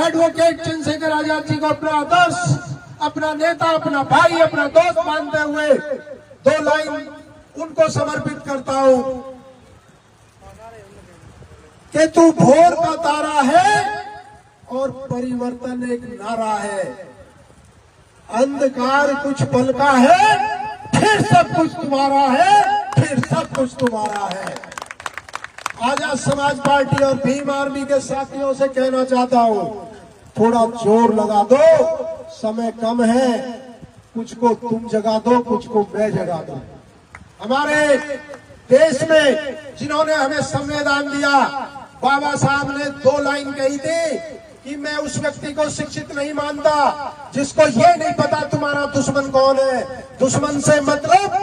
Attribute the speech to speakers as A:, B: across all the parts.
A: Advocate Chandrashekhar Azad ji को अपना आदर्श, अपना नेता, अपना भाई, अपना दोस्त मानते हुए 2 लाइन उनको समर्पित करता हूं कि तू भोर का तारा है और परिवर्तन एक नारा है। अंधकार कुछ पल का है, फिर सब कुछ तुम्हारा है, फिर सब कुछ तुम्हारा है। आजाद समाज पार्टी और भीम आर्मी के साथियों से कहना चाहता हूं, थोड़ा जोर लगा दो, समय कम है। कुछ को तुम जगा दो, कुछ को मैं जगा दो। हमारे देश में जिन्होंने हमें संविधान दिया, बाबा साहब ने 2 लाइन कही थी कि मैं उस व्यक्ति को शिक्षित नहीं मानता जिसको ये नहीं पता तुम्हारा दुश्मन कौन है। दुश्मन से मतलब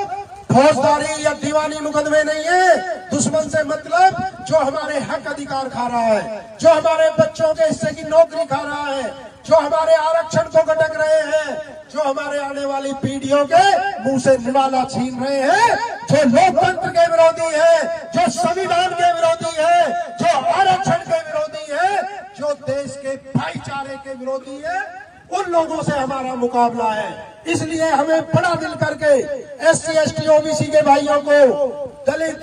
A: फौजदारी या दीवानी मुकदमे नहीं है। दुश्मन से मतलब जो हमारे हक अधिकार खा रहा है, जो हमारे बच्चों के हिस्से की नौकरी खा रहा है, जो हमारे आरक्षण को गटक रहे हैं, जो हमारे आने वाली पीढ़ियों के मुंह से निवाला छीन रहे हैं, जो लोकतंत्र के विरोधी है, जो संविधान के विरोधी है, जो आरक्षण के विरोधी है, जो देश के भाईचारे के विरोधी है, उन लोगों से हमारा मुकाबला है। इसलिए हमें बड़ा दिल करके SC ST OBC के भाइयों को, दलित,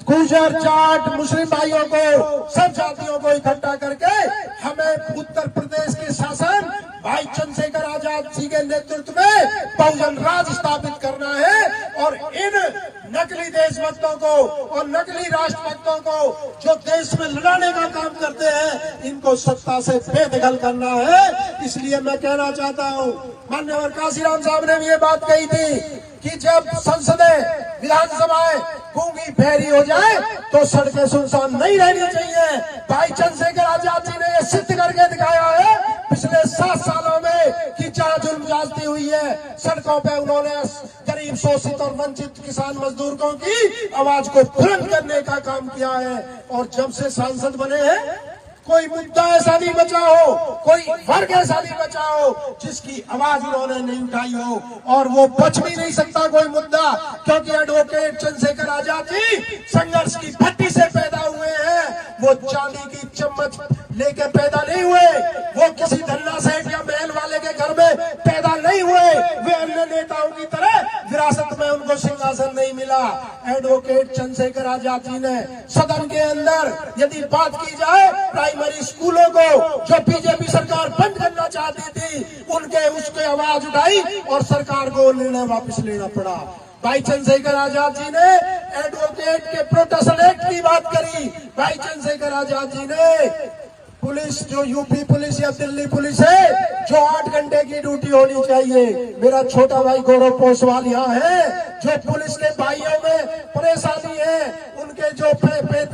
A: गुर्जर, जाट, मुस्लिम भाइयों को, सब जातियों को इकट्ठा करके हमें उत्तर प्रदेश के शासन भाई चंद्रशेखर आजाद जी के नेतृत्व में बहुजन राज स्थापित करना है। और इन नकली देशभक्तों को और नकली राष्ट्रभक्तों को जो देश में लड़ाने का काम करते हैं, इनको सत्ता से बेदखल करना है। इसलिए मैं कहना चाहता हूं, माननीय काशीराम साहब ने भी ये बात कही थी कि जब संसदें, विधानसभाएं गूंगी बहरी हो जाए तो सड़कें सुनसान नहीं रहनी चाहिए। भाई चंद्रशेखर आजाद जी ने ये सिद्ध करके दिखाया है पिछले 7 सालों में कि क्या जुल्म ज्यादती हुई है। सड़कों पे उन्होंने गरीब, शोषित और वंचित किसान मजदूरों की आवाज को बुलंद करने का काम किया है। और जब से सांसद बने हैं, कोई मुद्दा ऐसा नहीं बचा हो, कोई वर्ग ऐसा नहीं बचा हो जिसकी आवाज उन्होंने नहीं उठाई हो। और वो बच भी नहीं सकता कोई मुद्दा, क्योंकि एडवोकेट चंद्रशेखर आजाद जी संघर्ष की भट्टी से पैदा हुए हैं। वो चांदी की चम्मच लेके पैदा नहीं हुए, वो किसी धन्ना सेठ या महल वाले के घर में पैदा नहीं हुए। वे अन्य नेताओं की तरह विरासत में उनको सिंहासन नहीं मिला। एडवोकेट चंद्रशेखर आजाद जी ने सदन के अंदर यदि बात की जाए, प्राइमरी स्कूलों को जो बीजेपी सरकार बंद करना चाहती थी, उनके उसके आवाज उठाई और सरकार को निर्णय वापस लेना पड़ा। भाई चंद्रशेखर आजाद जी ने एडवोकेट के प्रोटेक्शन एक्ट की बात करी। भाई चंद्रशेखर आजाद जी ने पुलिस, जो यूपी पुलिस या दिल्ली पुलिस है, जो 8 घंटे की ड्यूटी होनी चाहिए, मेरा छोटा भाई गौरव पोसवाल यहाँ है, जो पुलिस के भाइयों में परेशानी है, उनके जो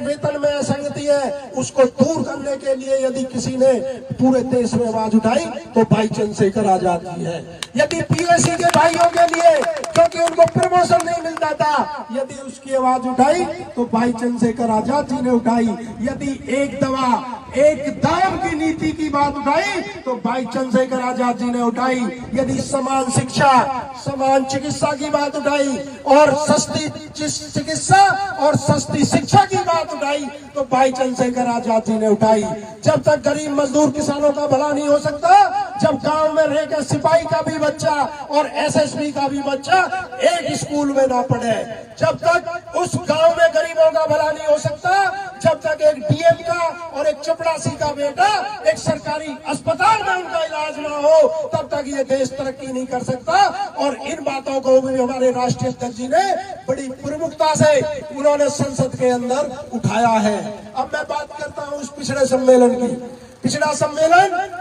A: वेतन में असंगति है, उसको दूर करने के लिए यदि किसी ने पूरे देश में आवाज उठाई तो भाई चंद्रशेखर आजाद जी है। यदि POC के भाइयों के लिए, क्योंकि उनको प्रमोशन नहीं मिलता था, यदि उसकी आवाज उठाई तो भाई चंद्रशेखर आजाद जी ने उठाई। यदि एक दवा, एक दाम की नीति की बात उठाई तो भाई चंद्रशेखर आजाद जी ने उठाई। यदि समान शिक्षा, समान चिकित्सा की बात उठाई और सस्ती चिकित्सा और सस्ती शिक्षा की बात उठाई तो भाई चंद्रशेखर आजाद जी ने उठाई। जब तक गरीब मजदूर किसानों का भला नहीं हो सकता, जब गांव में रहकर सिपाही का भी बच्चा और SSB का भी बच्चा एक स्कूल में ना पढ़े, जब तक उस गांव में गरीबों का भला नहीं हो सकता, जब तक एक DM का और एक चपरासी का बेटा एक सरकारी अस्पताल में उनका इलाज ना हो, तब तक ये देश तरक्की नहीं कर सकता। और इन बातों को भी हमारे राष्ट्रीय अध्यक्ष जी ने बड़ी प्रमुखता से उन्होंने संसद के अंदर उठाया है। अब मैं बात करता हूँ उस पिछड़े सम्मेलन की। पिछड़ा सम्मेलन